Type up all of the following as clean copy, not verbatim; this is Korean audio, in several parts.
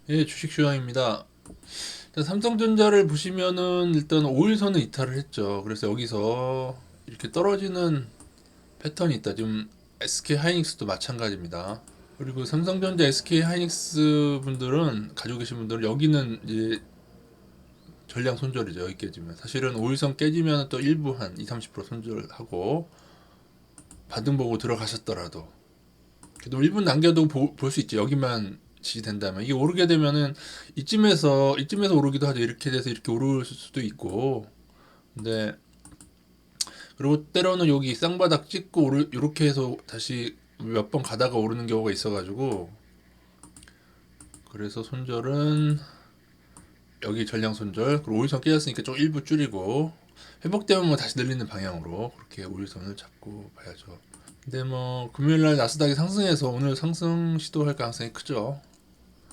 예, 주식 시황입니다. 일단 삼성전자를 보시면은 일단 5일선은 이탈을 했죠. 그래서 여기서 이렇게 떨어지는 패턴이 있다. 지금 SK 하이닉스도 마찬가지입니다. 그리고 삼성전자, SK 하이닉스 분들은 가지고 계신 분들은 여기는 이제 전량 손절이죠. 여기 깨지면 사실은 5일선 깨지면 또 일부 한 2, 30% 손절하고 반등 보고 들어가셨더라도 그래도 1분 남겨도 볼 수 있죠. 여기만 지지된다면 이게 오르게 되면은 이쯤에서 오르기도 하죠. 이렇게 돼서 이렇게 오를 수도 있고. 근데 그리고 때로는 여기 쌍바닥 찍고 이렇게 해서 다시 몇 번 가다가 오르는 경우가 있어가지고 그래서 손절은 여기 전량 손절 그리고 오일선 깨졌으니까 좀 일부 줄이고 회복되면 뭐 다시 늘리는 방향으로 그렇게 오일선을 잡고 봐야죠. 근데 뭐 금요일날 나스닥이 상승해서 오늘 상승 시도할 가능성이 크죠.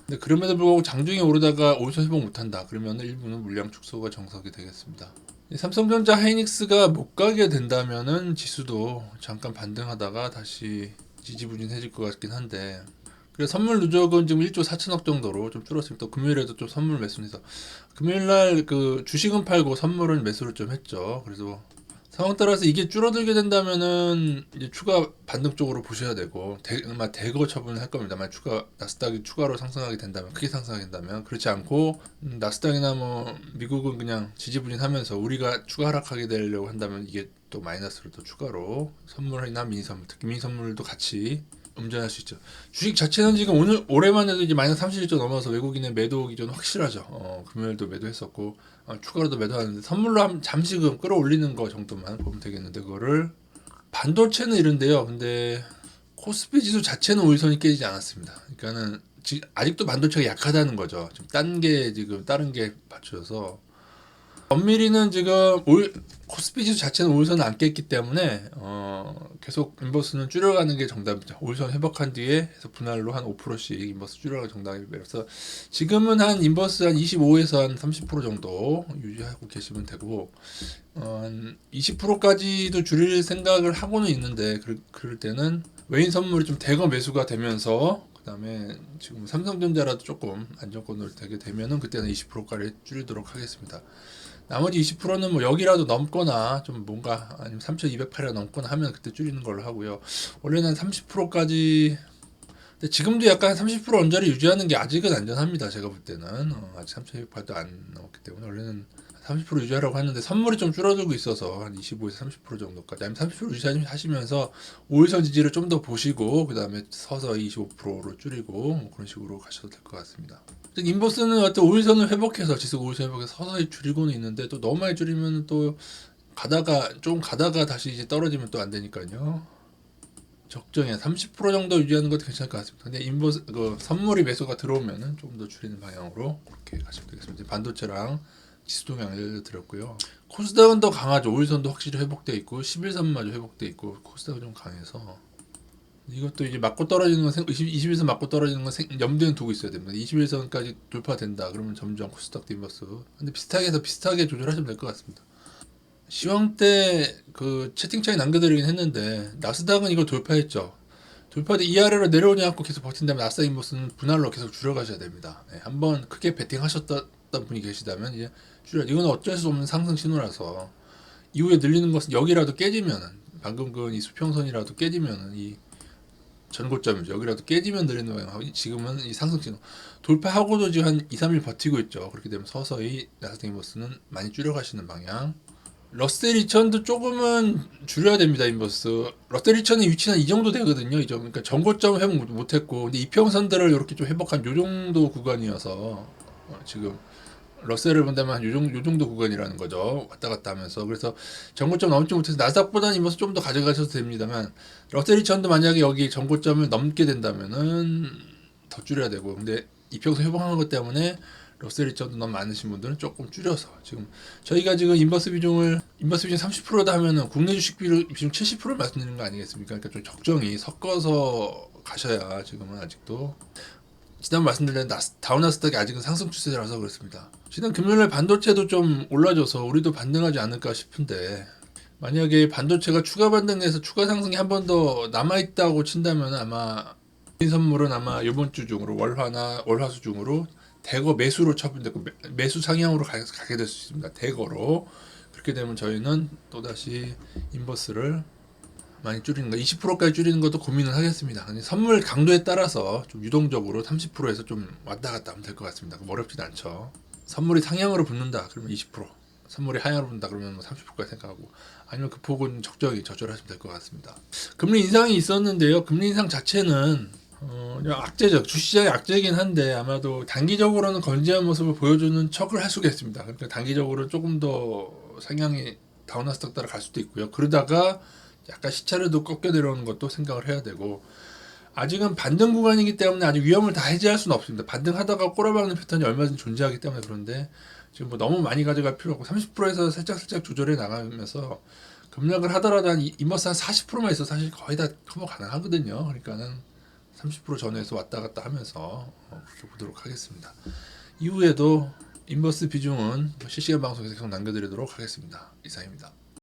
근데 그럼에도 불구하고 장중에 오르다가 오일선 회복 못한다. 그러면 일부는 물량 축소가 정석이 되겠습니다. 삼성전자 하이닉스가 못 가게 된다면은 지수도 잠깐 반등하다가 다시 지지부진해질 것 같긴 한데 그래서 선물 누적은 지금 1조 4천억 정도로 좀 줄었습니다. 또 금요일에도 좀 선물 매수해서 금요일날 그 주식은 팔고 선물은 매수를 좀 했죠. 그래서 상황 따라서 이게 줄어들게 된다면은 이제 추가 반등 쪽으로 보셔야 되고 아마 대거 처분을 할 겁니다. 만약 나스닥이 추가로 상승하게 된다면 크게 상승하게 된다면 그렇지 않고 나스닥이나 뭐 미국은 그냥 지지부진하면서 우리가 추가 하락하게 되려고 한다면 이게 또 마이너스로 또 추가로 선물이나 미니 선물 특히 미니 선물도 같이 음전할 수 있죠. 주식 자체는 지금 올해만 해도 이제 마이너스 30조 넘어서 외국인의 매도 기조는 확실하죠. 금요일도 매도했었고 추가로도 매도하는데 선물로 잠시금 끌어올리는 거 정도만 보면 되겠는데 그거를 반도체는 이런데요. 근데 코스피 지수 자체는 오일선이 깨지지 않았습니다. 그러니까는 아직도 반도체가 약하다는 거죠. 지금 지금 다른 게 받쳐져서 엄밀히는 지금 코스피 지수 자체는 오일선을 안 깼기 때문에 계속 인버스는 줄여가는 게 정답이죠. 오일선 회복한 뒤에 해서 분할로 한 5%씩 인버스 줄여가는 정답이라서 지금은 한 인버스 한 25에서 한 30% 정도 유지하고 계시면 되고 한 20%까지도 줄일 생각을 하고는 있는데 그럴 때는 외인 선물이 좀 대거 매수가 되면서 그다음에 지금 삼성전자라도 조금 안정권으로 되게 되면은 그때는 20%까지 줄이도록 하겠습니다. 나머지 20%는 뭐 여기라도 넘거나 좀 뭔가 아니면 3,208이 넘거나 하면 그때 줄이는 걸로 하고요. 원래는 30%까지 근데 지금도 약간 30% 언저리 유지하는 게 아직은 안전합니다. 제가 볼 때는 아직 3,208도 안 넘었기 때문에 원래는 30% 유지하라고 하는데 선물이 좀 줄어들고 있어서 한 25에서 30% 정도까지 아니면 30% 유지하시면서 5일선 지지를 좀 더 보시고 그 다음에 서서히 25%로 줄이고 뭐 그런 식으로 가셔도 될 것 같습니다. 인버스는 어떤 5일선을 회복해서 지수 5일선 회복해서 서서히 줄이고는 있는데 또 너무 많이 줄이면 또 가다가 다시 이제 떨어지면 또 안 되니까요. 적정해 30% 정도 유지하는 것도 괜찮을 것 같습니다. 근데 선물이 매수가 들어오면은 조금 더 줄이는 방향으로 그렇게 가시면 되겠습니다. 반도체랑 지수 동향 알려드렸고요. 코스닥은 더 강하죠. 5일선도 확실히 회복돼 있고 11선마저 회복돼 있고 코스닥은 좀 강해서 이것도 이제 맞고 떨어지는 건 21선 맞고 떨어지는 건 염두에 두고 있어야 됩니다. 21선까지 돌파된다. 그러면 점점 코스닥 인버스. 근데 비슷하게 해서 비슷하게 조절하시면 될 것 같습니다. 시황 때 그 채팅창에 남겨드리긴 했는데 나스닥은 이거 돌파했죠. 돌파돼 이 아래로 내려오지 않고 계속 버틴다면 나스닥 인버스는 분할로 계속 줄여가셔야 됩니다. 네, 한번 크게 베팅하셨던 분이 계시다면 이제 이건 어쩔 수 없는 상승 신호라서 이후에 늘리는 것은 여기라도 깨지면은 방금 그 이 수평선이라도 깨지면은 이 전고점이죠. 여기라도 깨지면 늘리는 방향. 지금은 이 상승 신호 돌파하고도 지금 한 2, 3일 버티고 있죠. 그렇게 되면 서서히 나스닥 인버스는 많이 줄여가시는 방향. 러셀 2000도 조금은 줄여야 됩니다. 인버스. 러셀 2000의 위치는 이 정도 되거든요. 이 정도. 그러니까 전고점 회복 못했고, 근데 이평선들을 이렇게 좀 회복한 요 정도 구간이어서 지금 러셀을 본다면 요 정도 구간이라는 거죠. 왔다 갔다 하면서. 그래서 전고점 넘지 못해서 나스닥보다는 인버스 좀 더 가져가셔도 됩니다만 러셀 2000도 만약에 여기 전고점을 넘게 된다면은 더 줄여야 되고, 근데 이평선 회복한 것 때문에 러셀 2000도 너무 많으신 분들은 조금 줄여서 지금 저희가 지금 인버스 비중 30%다 하면은 국내 주식 비중 70% 말씀드리는 거 아니겠습니까? 그러니까 좀 적정히 섞어서 가셔야 지금은 아직도 지난 말씀드린 다우나스닥이 아직은 상승 추세라서 그렇습니다. 지난 금요일에 반도체도 좀 올라줘서 우리도 반등하지 않을까 싶은데 만약에 반도체가 추가 반등해서 추가 상승이 한 번 더 남아있다고 친다면 아마 이 선물은 아마 이번 주 중으로 월화수 중으로 대거 매수로 처분되고 매수 상향으로 가게 될 수 있습니다. 대거로. 그렇게 되면 저희는 또다시 인버스를 많이 줄이는 거 20%까지 줄이는 것도 고민을 하겠습니다. 선물 강도에 따라서 좀 유동적으로 30%에서 좀 왔다 갔다 하면 될 것 같습니다. 어렵진 않죠. 선물이 상향으로 붙는다 그러면 20%, 선물이 하향으로 붙는다 그러면 30%까지 생각하고, 아니면 그 폭은 적절히 조절하시면 될 것 같습니다. 금리 인상이 있었는데요. 금리 인상 자체는 악재적, 주시장의 악재이긴 한데 아마도 단기적으로는 건재한 모습을 보여주는 척을 할 수가 있습니다. 그러니까 단기적으로 조금 더 상향이 다운나스닥 따라 갈 수도 있고요. 그러다가 약간 시차를 꺾여 내려오는 것도 생각을 해야 되고, 아직은 반등 구간이기 때문에 아직 위험을 다 해제할 수는 없습니다. 반등하다가 꼬라박는 패턴이 얼마든지 존재하기 때문에. 그런데 지금 뭐 너무 많이 가져갈 필요 없고 30%에서 살짝 조절해 나가면서 급락을 하더라도 한 인버스 한 40%만 있어 사실 거의 다 커버 가능하거든요. 그러니까는 30% 전후에서 왔다 갔다 하면서 그렇게 보도록 하겠습니다. 이후에도 인버스 비중은 실시간 방송에서 계속 남겨드리도록 하겠습니다. 이상입니다.